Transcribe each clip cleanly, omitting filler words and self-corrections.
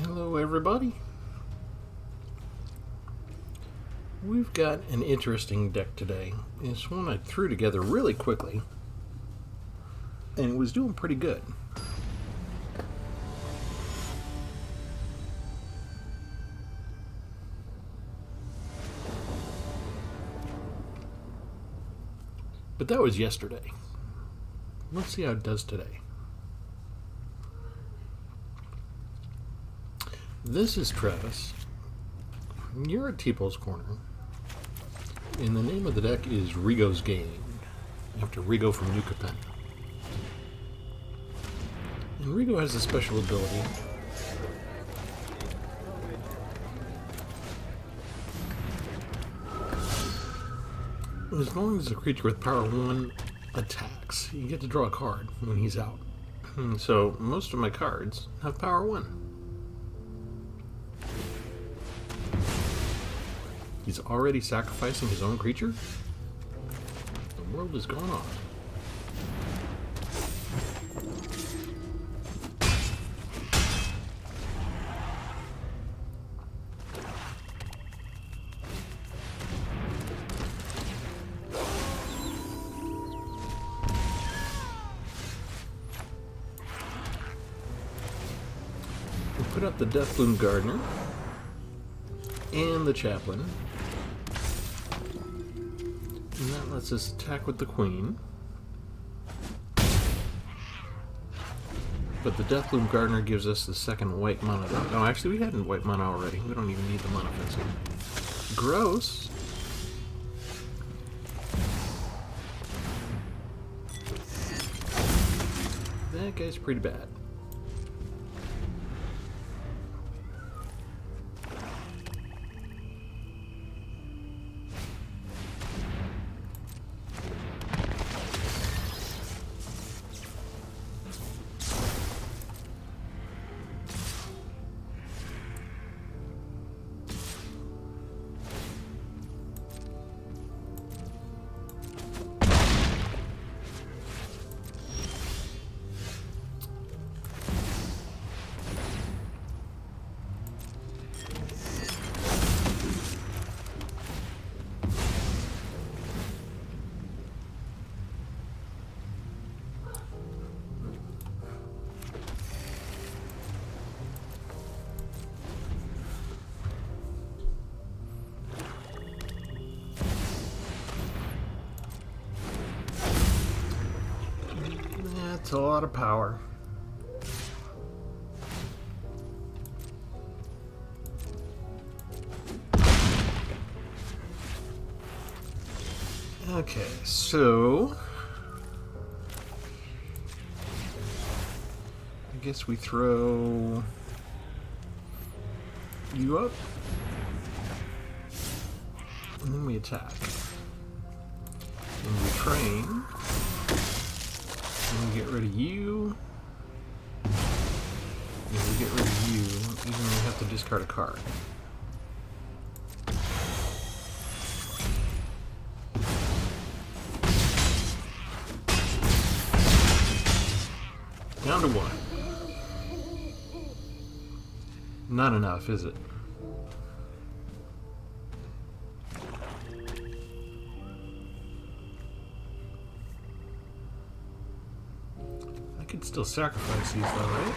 Hello everybody. We've got an interesting deck today. It's one I threw together really quickly and it was doing pretty good. But that was yesterday. Let's see how it does today. This is Travis. You're at Tpull's Corner. And the name of the deck is Rigo's Game, after Rigo from New Capenna. And Rigo has a special ability. As long as a creature with power 1 attacks, you get to draw a card when he's out. So most of my cards have power 1. He's already sacrificing his own creature? The world is going on. We'll put up the Deathbloom Gardener and the Chaplain. And that lets us attack with the Queen. But the Deathbloom Gardener gives us the second white mana. No, actually we had white mana already. We don't even need the mana fencing. Gross! That guy's pretty bad. That's a lot of power. Okay, so I guess we throw you up, and then we attack, and we train. And we get rid of you. And we get rid of you, even though we have to discard a card. Down to 1. Not enough, is it? I could still sacrifice these though, right?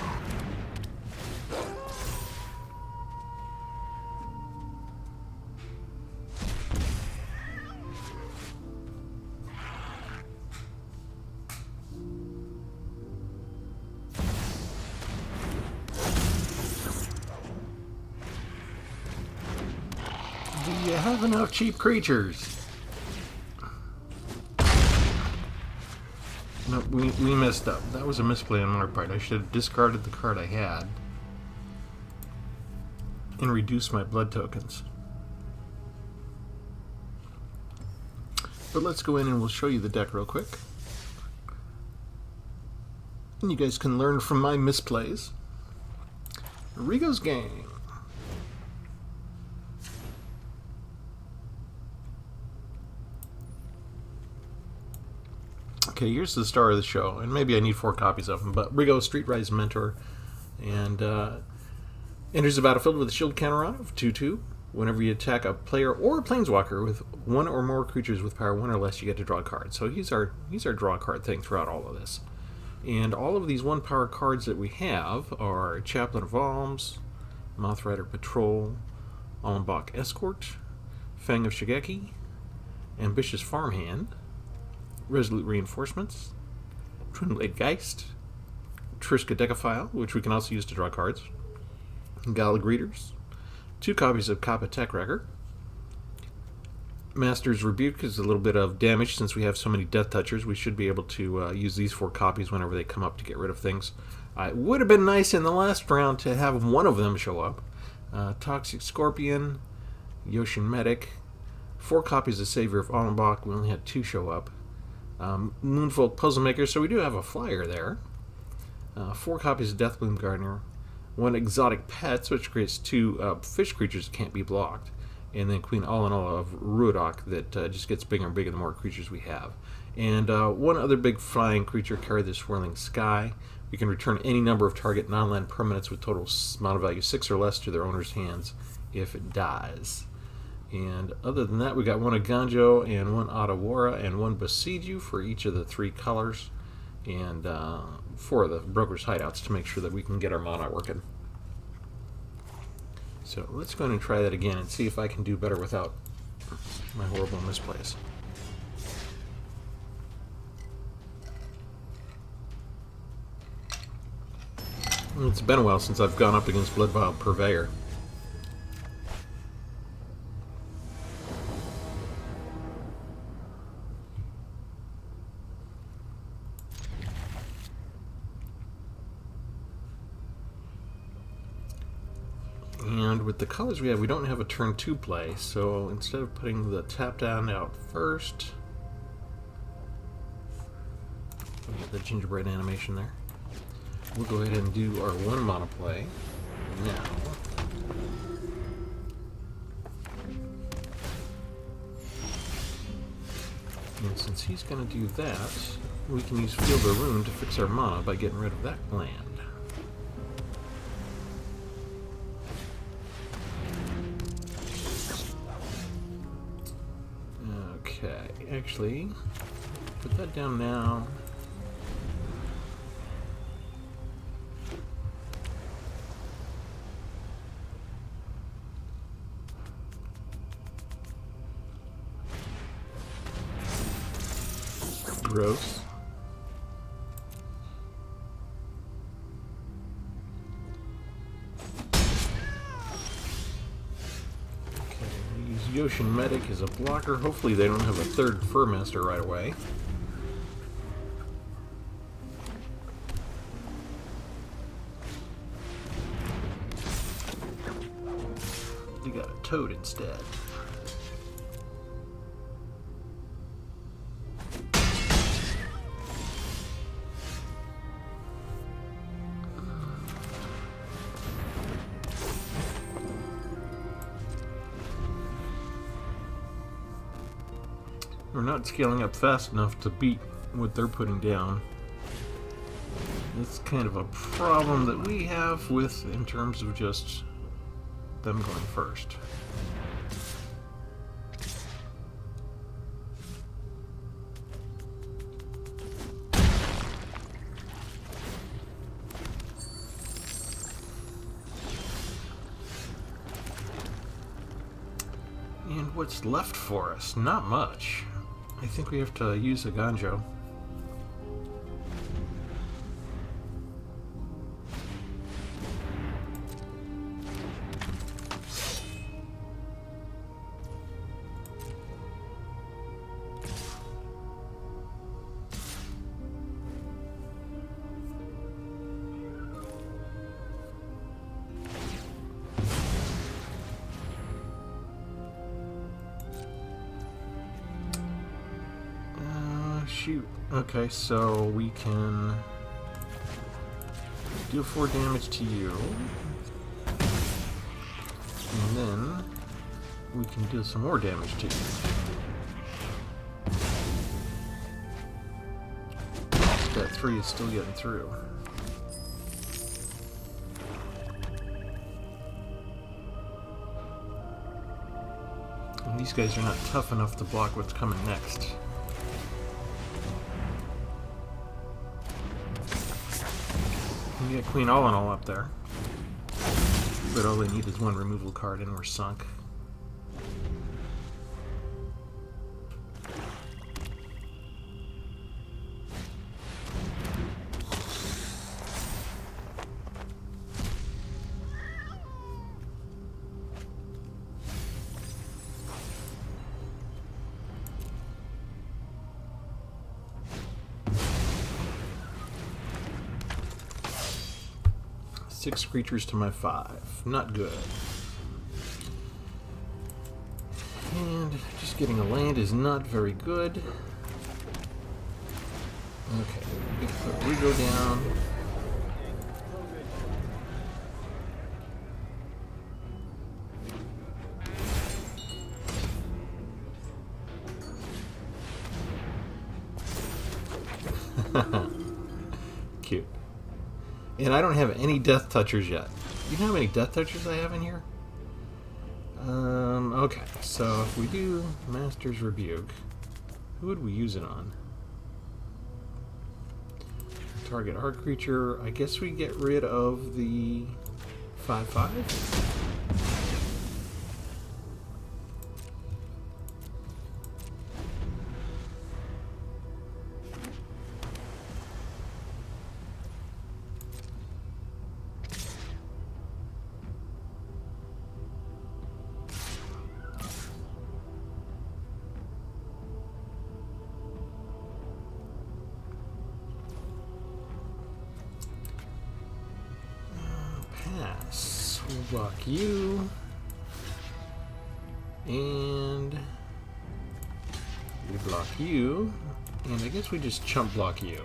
Do you have enough cheap creatures? No, we messed up. That was a misplay on our part. I should have discarded the card I had and reduced my blood tokens. But let's go in and we'll show you the deck real quick. And you guys can learn from my misplays. Rigo's Game. Okay, here's the star of the show, and maybe I need 4 copies of them, but Rigo, Streetrise Mentor, and Enters the battlefield with a shield counter on of 2/2. Whenever you attack a player or a planeswalker with one or more creatures with power 1 or less, you get to draw a card. So he's our draw card thing throughout all of this. And all of these 1 power cards that we have are Chaplain of Alms, Mothrider Patrol, Allenbach Escort, Fang of Shigeki, Ambitious Farmhand, Resolute Reinforcements, Twinblade Geist, Trishka Decaphile, which we can also use to draw cards, Gala Greeters, 2 copies of Kappa Tech Wrecker. Master's Rebuke is a little bit of damage. Since we have so many Death Touchers, we should be able to use these 4 copies whenever they come up to get rid of things. It would have been nice in the last round to have one of them show up. Toxic Scorpion, Yoshin Medic, 4 copies of Savior of Allenbach. We only had 2 show up. Moonfolk Puzzlemaker, so we do have a flyer there. 4 copies of Deathbloom Gardener. 1 Exotic Pets, which creates 2 fish creatures that can't be blocked. And then Queen All in All of Ruodoc that just gets bigger and bigger the more creatures we have. And 1 other big flying creature, Carry the Swirling Sky. We can return any number of target non-land permanents with total mana value 6 or less to their owner's hands if it dies. And other than that, we got 1 Aganjo and 1 Otawara and 1 Besieju for each of the 3 colors. And 4 of the Broker's Hideouts to make sure that we can get our mana working. So let's go ahead and try that again and see if I can do better without my horrible misplays. It's been a while since I've gone up against Bloodvial Purveyor. And with the colors we have, we don't have a turn 2 play, so instead of putting the tap down out first, we'll get the gingerbread animation there. We'll go ahead and do our 1 mana play now. And since he's going to do that, we can use Field of Ruin to fix our mana by getting rid of that land. Okay, actually, put that down now. Gross. Yoshin Medic is a blocker. Hopefully they don't have a 3rd Furmaster right away. They got a Toad instead. We're not scaling up fast enough to beat what they're putting down. It's kind of a problem that we have with in terms of just them going first. And what's left for us? Not much. I think we have to use a Ganjo. Shoot. Okay, so we can do 4 damage to you. And then we can do some more damage to you. That 3 is still getting through. These guys are not tough enough to block what's coming next. We get Queen all in all up there. But all they need is one removal card and we're sunk. Six creatures to my 5. Not good. And just getting a land is not very good. Okay, we can put Rigo down. Cute. And I don't have any Death Touchers yet. You know how many Death Touchers I have in here? Okay, so if we do Master's Rebuke, who would we use it on? Target our creature. I guess we get rid of the 5/5. Pass. We'll block you. And we block you. And I guess we just chump block you.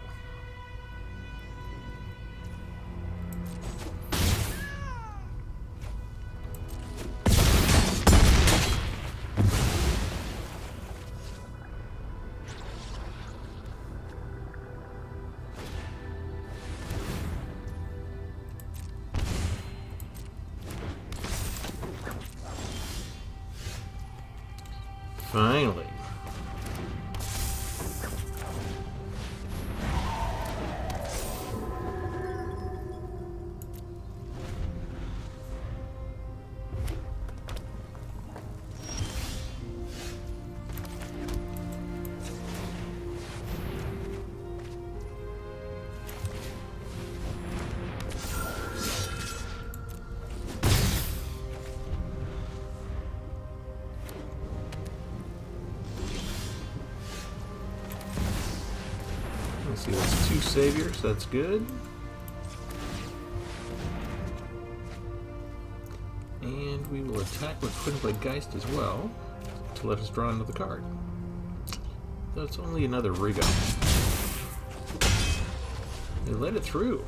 Finally. Let's see, that's 2 saviors, that's good. And we will attack with Twin Blade Geist as well, to let us draw another card. That's only another Rigo. They let it through.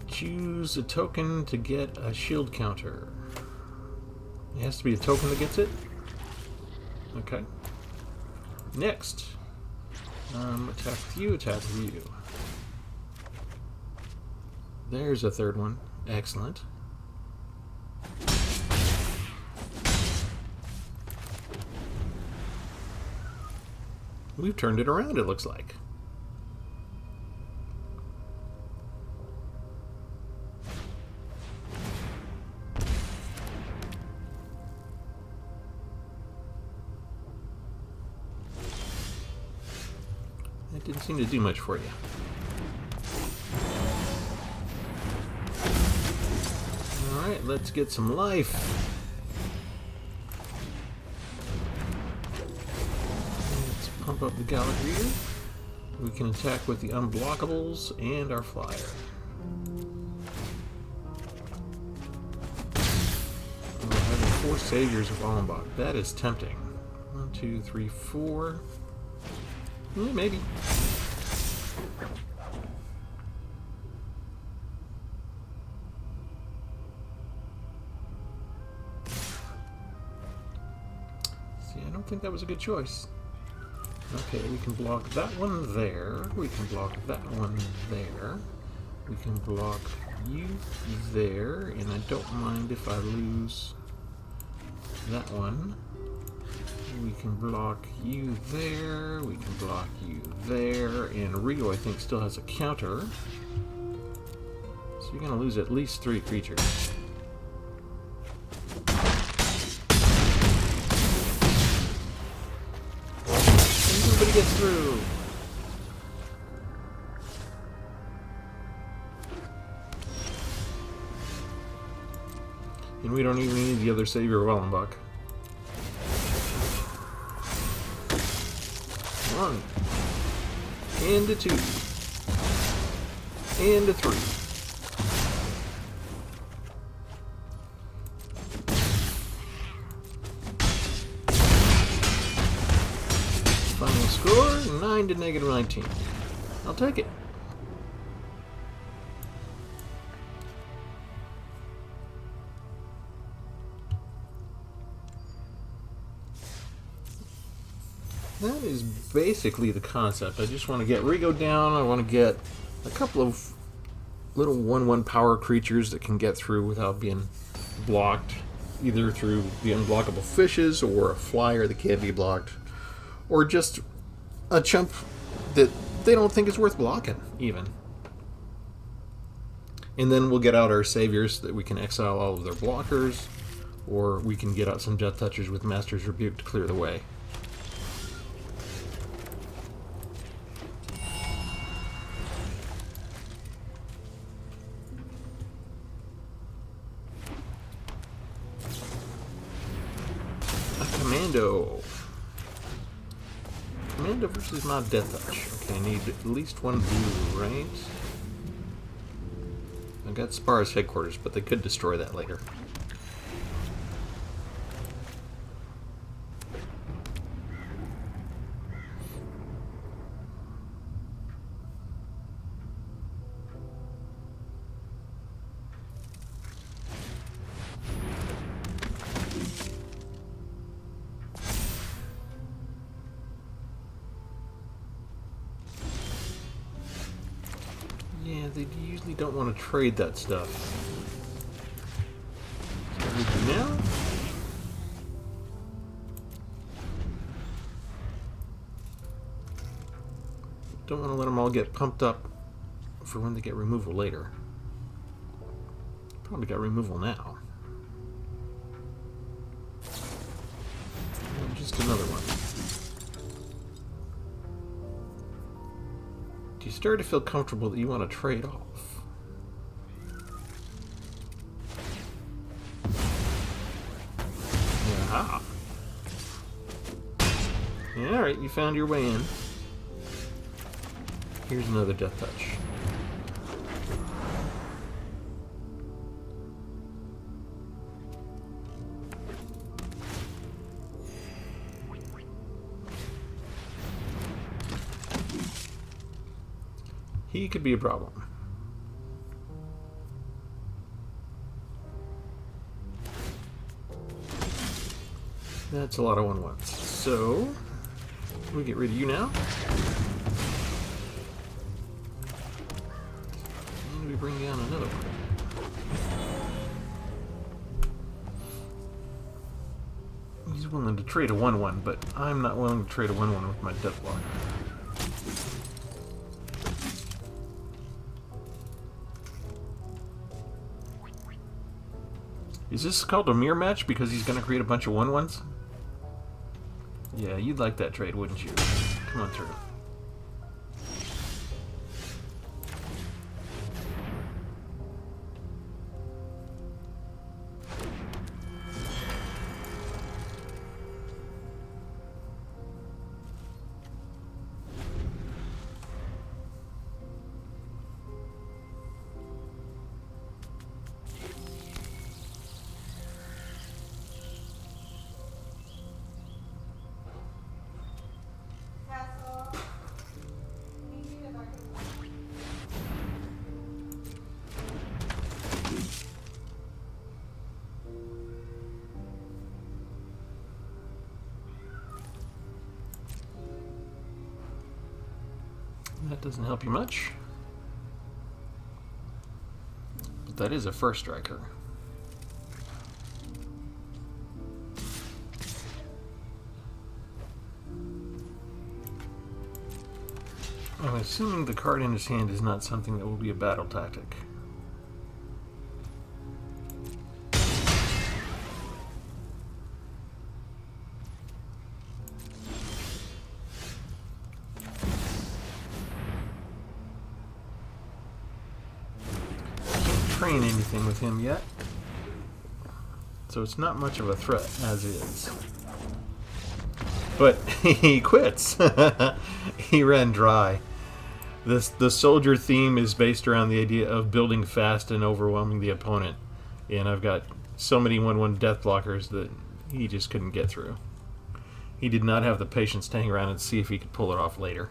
Choose a token to get a shield counter. It has to be a token that gets it? Okay. Next. Attack with you, attack with you. There's a third one. Excellent. We've turned it around, it looks like. That didn't seem to do much for you. Alright, let's get some life. Let's pump up the Gallagher. We can attack with the unblockables and our flyer. We're having 4 saviors of Allenbach. That is tempting. 1, 2, 3, 4. Yeah, maybe. think that was a good choice. Okay, we can block that one there. We can block that one there. We can block you there, and I don't mind if I lose that one. We can block you there. We can block you there. And Rigo, I think, still has a counter. So you're going to lose at least 3 creatures. Nobody gets through. And we don't even need the other Savior of Wallenbach. 1 and a 2 and a 3. Final score 9 to -19. I'll take it. That is basically the concept. I just want to get Rigo down. I want to get a couple of little 1/1 power creatures that can get through without being blocked, either through the unblockable fishes or a flyer that can't be blocked, or just a chump that they don't think is worth blocking, even. And then we'll get out our saviors that we can exile all of their blockers, or we can get out some Death Touchers with Master's Rebuke to clear the way. Commando. Commando versus not Death Touch. Okay, I need at least 1 blue, right? I got Spar's headquarters, but they could destroy that later. Yeah, they usually don't want to trade that stuff. So what do we do now? Don't want to let them all get pumped up for when they get removal later. Probably got removal now. And just another one. Do you start to feel comfortable that you want to trade off? Yeah. Alright, you found your way in. Here's another Death Touch. He could be a problem. That's a lot of 1/1s. So, we get rid of you now. And we bring down another one. He's willing to trade a 1/1, but I'm not willing to trade a 1/1 with my Death Blocker. Is this called a mirror match because he's going to create a bunch of 1/1s? Yeah, you'd like that trade, wouldn't you? Come on through. That doesn't help you much. But that is a first striker. I'm assuming the card in his hand is not something that will be a battle tactic. Can't train anything with him yet, so it's not much of a threat as is. But he quits. He ran dry. The soldier theme is based around the idea of building fast and overwhelming the opponent. And I've got so many 1/1 death blockers that he just couldn't get through. He did not have the patience to hang around and see if he could pull it off later.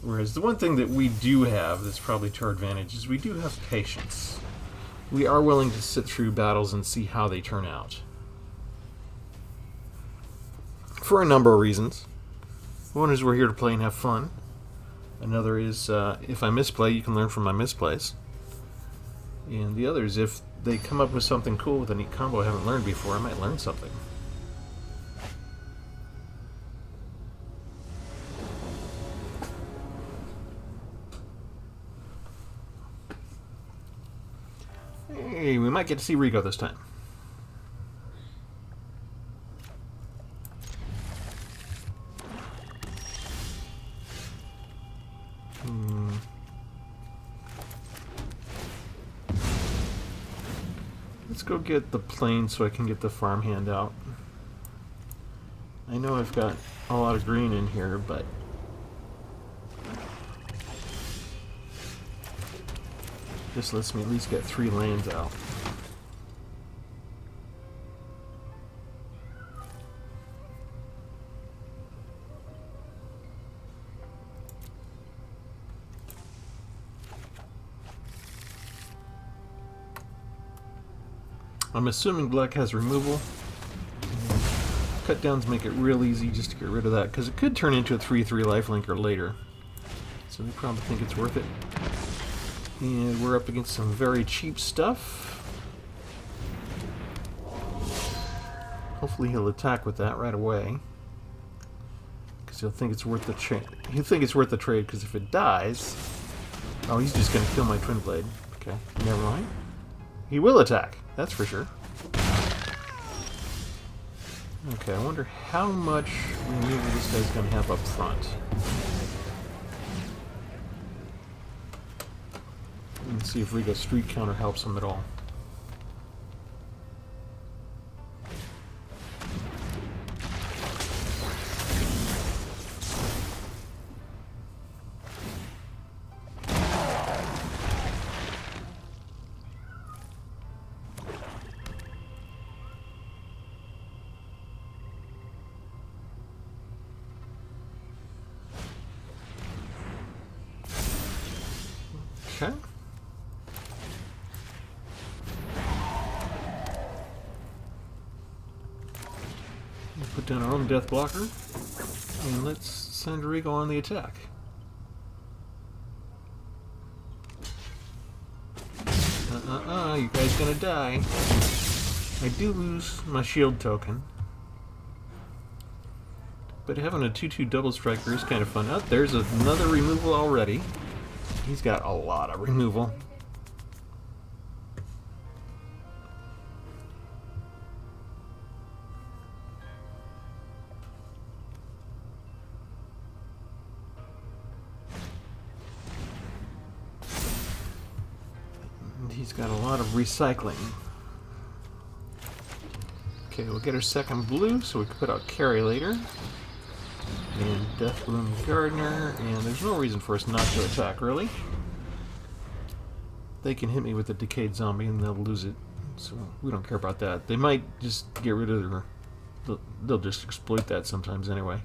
Whereas the one thing that we do have that's probably to our advantage is we do have patience. We are willing to sit through battles and see how they turn out. For a number of reasons. One is we're here to play and have fun. Another is if I misplay, you can learn from my misplays. And the other is if they come up with something cool with a neat combo I haven't learned before, I might learn something. Hey, we might get to see Rigo this time. Let's go get the plane so I can get the farmhand out. I know I've got a lot of green in here, but this lets me at least get 3 lanes out. I'm assuming black has removal. Cut downs make it real easy just to get rid of that, because it could turn into a 3/3 lifelinker later. So they probably think it's worth it. And we're up against some very cheap stuff. Hopefully he'll attack with that right away, because he'll think it's worth the trade. He'll think it's worth the trade, because if it dies, oh, he's just going to kill my twin blade. Okay, never mind. He will attack, that's for sure. Okay, I wonder how much removal this guy's going to have up front. Let's see if Rigo's street counter helps him at all. Okay. We'll put down our own death blocker, and let's send Rigo on the attack. You guys gonna die. I do lose my shield token, but having a 2/2 double striker is kind of fun. Oh, there's another removal already. He's got a lot of removal. And he's got a lot of recycling. Okay, we'll get our second blue so we can put out Carry later. And Deathbloom Gardener, and there's no reason for us not to attack, really. They can hit me with a Decayed Zombie and they'll lose it, so we don't care about that. They might just get rid of their... They'll just exploit that sometimes anyway.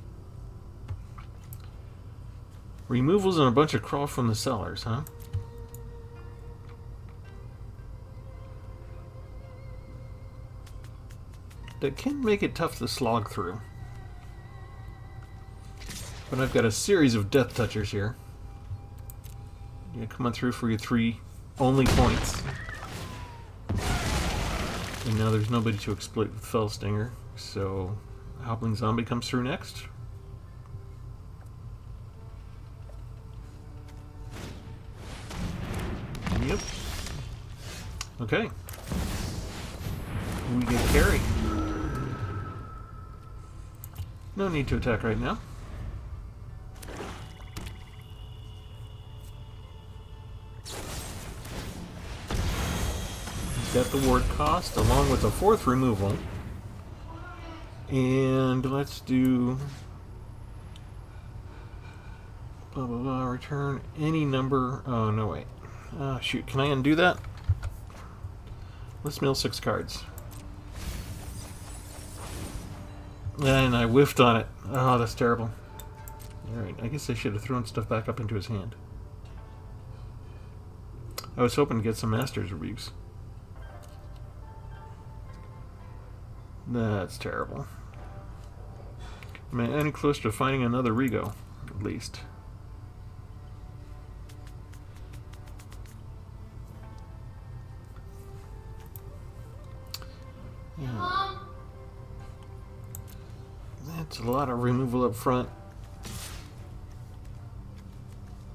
Removals and a bunch of crawl from the cellars, huh? That can make it tough to slog through. But I've got a series of Death Touchers here. Yeah, come on through for your 3 only points. And now there's nobody to exploit with Fell Stinger, so Hoppling Zombie comes through next. Yep. Okay. We get carry. No need to attack right now. He's got the ward cost along with the 4th removal. And let's do blah blah blah, return any number. Oh no, wait. Shoot, can I undo that? Let's mill 6 cards. And I whiffed on it. Oh, that's terrible. Alright, I guess I should have thrown stuff back up into his hand. I was hoping to get some Master's Rebukes. That's terrible. Am I any closer to finding another Rigo, at least? Yeah. That's a lot of removal up front.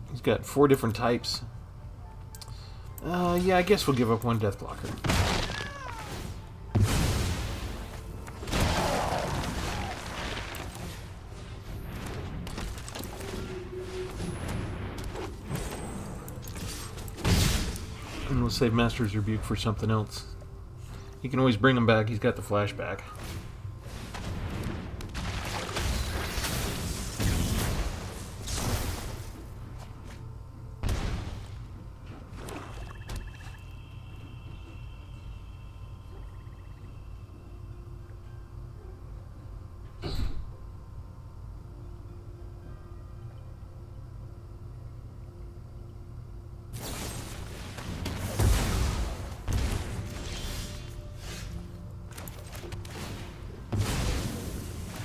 He's got 4 different types. Yeah, I guess we'll give up 1 Death Blocker. And we'll save Master's Rebuke for something else. He can always bring him back. He's got the flashback.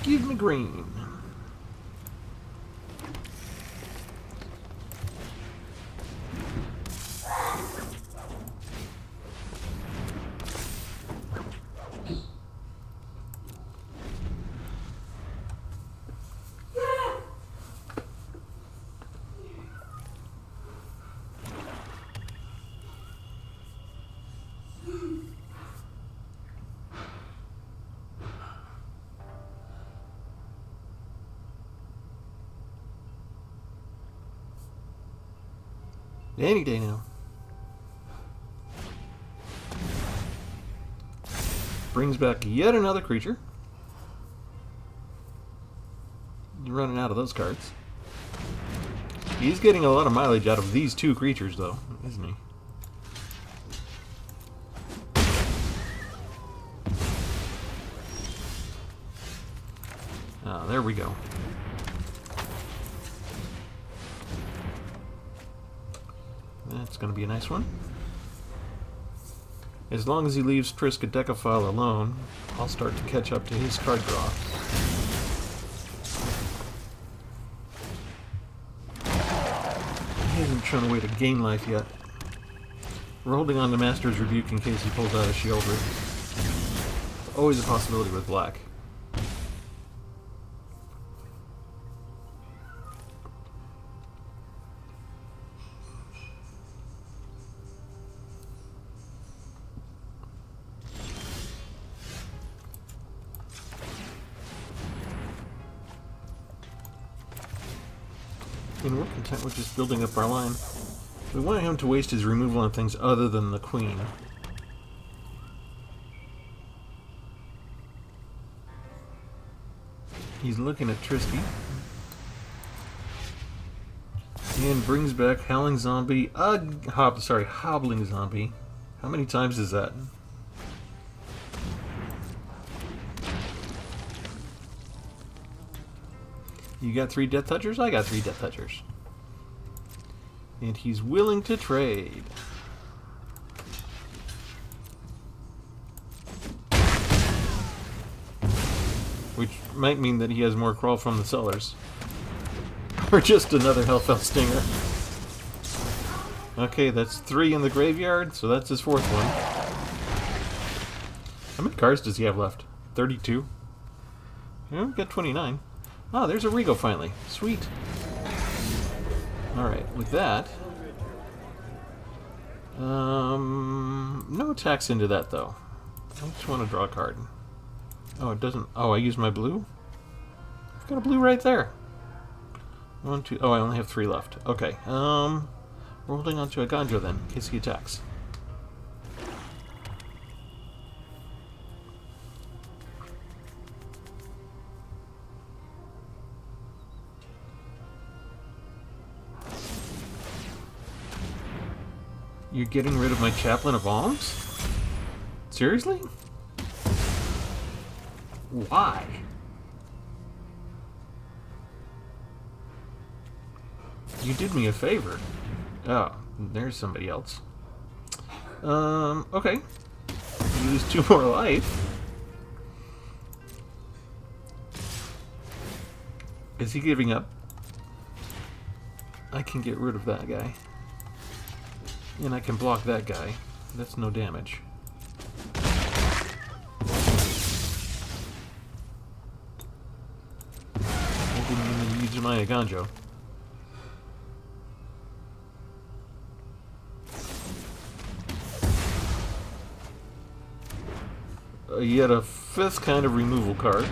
Give me green. Any day now. Brings back yet another creature. You're running out of those cards. He's getting a lot of mileage out of these 2 creatures, though, isn't he? Ah, there we go. That's going to be a nice one. As long as he leaves Triska Decaphile alone, I'll start to catch up to his card draw. He hasn't shown a way to gain life yet. We're holding on to Master's Rebuke in case he pulls out a Shieldred. It's always a possibility with black. And we're content with just building up our line. We want him to waste his removal on things other than the Queen. He's looking at Trisky. And brings back Howling Zombie. Hobbling Zombie. How many times is that? You got 3 Death Touchers? I got 3 Death Touchers. And he's willing to trade. Which might mean that he has more crawl from the cellars. Or just another Hellfell Stinger. Okay, that's 3 in the graveyard, so that's his 4th one. How many cards does he have left? 32? Yeah, we got 29. Oh, there's a Rigo finally. Sweet. Alright, with that... no attacks into that, though. I just want to draw a card. Oh, it doesn't... Oh, I used my blue? I've got a blue right there. 1, 2... Oh, I only have 3 left. Okay, we're holding on to a Ganjo, then, in case he attacks. You're getting rid of my Chaplain of Alms? Seriously? Why? You did me a favor. Oh, there's somebody else. Okay. Use 2 more life. Is he giving up? I can get rid of that guy. And I can block that guy. That's no damage. I didn't even use my Ganjo. Yet a 5th kind of removal card.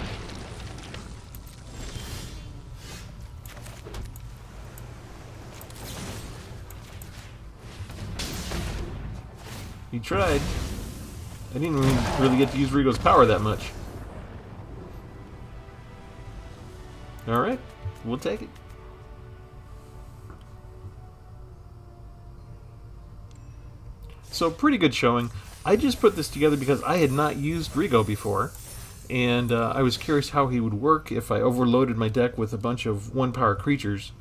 He tried. I didn't really get to use Rigo's power that much. Alright, we'll take it. So, pretty good showing. I just put this together because I had not used Rigo before, and I was curious how he would work if I overloaded my deck with a bunch of 1-power creatures.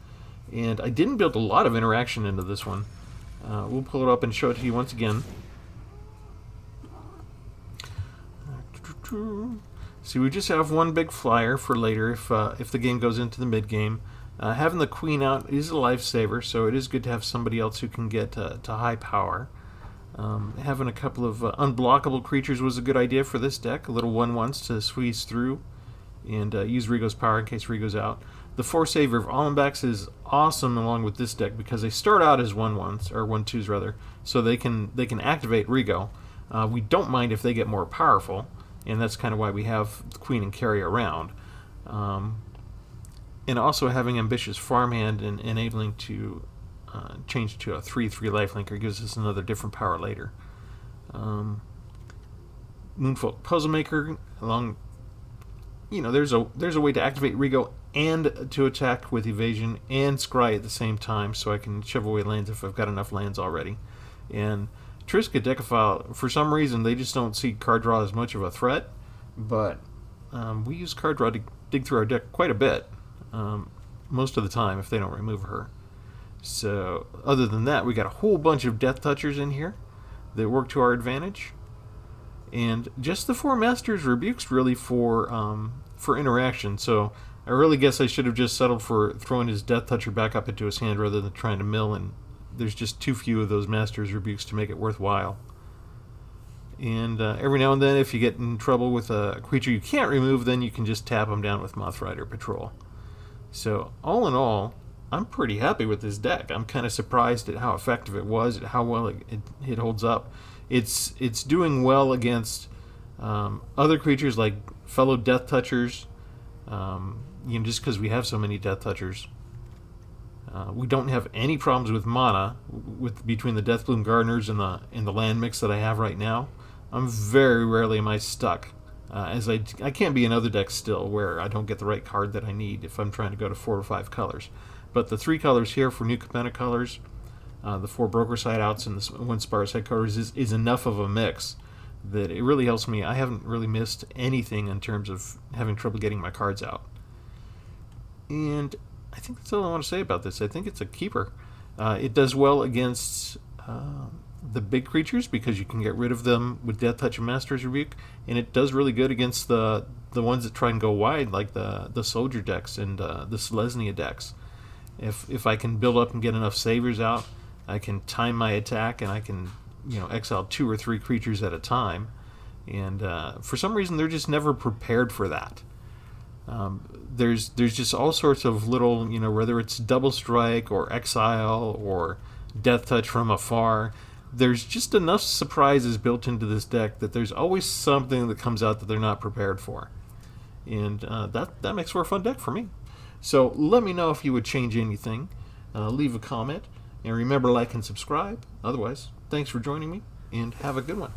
And I didn't build a lot of interaction into this one. We'll pull it up and show it to you once again. See, we just have 1 big flyer for later if the game goes into the mid-game. Having the queen out is a lifesaver, so it is good to have somebody else who can get to high power. Having a couple of unblockable creatures was a good idea for this deck. A little 1/1s to squeeze through and use Rigo's power in case Rigo's out. The Force Saver of Allenbacks is awesome along with this deck because they start out as 1/1s, or 1/2s rather, so they can activate Rigo. We don't mind if they get more powerful, and that's kind of why we have Queen and Carry around. And also having Ambitious Farmhand and enabling to change to a 3/3 lifelinker gives us another different power later. Moonfolk Puzzlemaker, along, you know, there's a way to activate Rigo and to attack with evasion and scry at the same time, so I can shove away lands if I've got enough lands already. And Triska Decaphile, for some reason, they just don't see card draw as much of a threat, but we use card draw to dig through our deck quite a bit, most of the time if they don't remove her. So, other than that, we got a whole bunch of Death Touchers in here that work to our advantage. And just the 4 Master's Rebukes really for interaction. So, I really guess I should have just settled for throwing his Death Toucher back up into his hand rather than trying to mill, and there's just too few of those Master's Rebukes to make it worthwhile. And every now and then, if you get in trouble with a creature you can't remove, then you can just tap them down with Mothrider Patrol. So, all in all, I'm pretty happy with this deck. I'm kind of surprised at how effective it was, at how well it holds up. It's doing well against other creatures like fellow Death Touchers, just because we have so many Death Touchers. We don't have any problems with mana between the Deathbloom Gardeners and the land mix that I have right now. I'm very rarely am I stuck, as I can't be in other decks still where I don't get the right card that I need if I'm trying to go to 4 or 5 colors. But the 3 colors here for New Capenna colors, the 4 Broker Side Outs and the 1 Sparse Headquarters is enough of a mix that it really helps me. I haven't really missed anything in terms of having trouble getting my cards out. And I think that's all I want to say about this. I think it's a keeper. It does well against the big creatures because you can get rid of them with Death Touch and Master's Rebuke, and it does really good against the ones that try and go wide, like the Soldier decks and the Selesnya decks. If I can build up and get enough savers out, I can time my attack and I can, exile 2 or 3 creatures at a time. And for some reason, they're just never prepared for that. There's just all sorts of little, whether it's double strike or exile or death touch from afar. There's just enough surprises built into this deck that there's always something that comes out that they're not prepared for. And that makes for a fun deck for me. So let me know if you would change anything. Leave a comment. And remember, like and subscribe. Otherwise, thanks for joining me, and have a good one.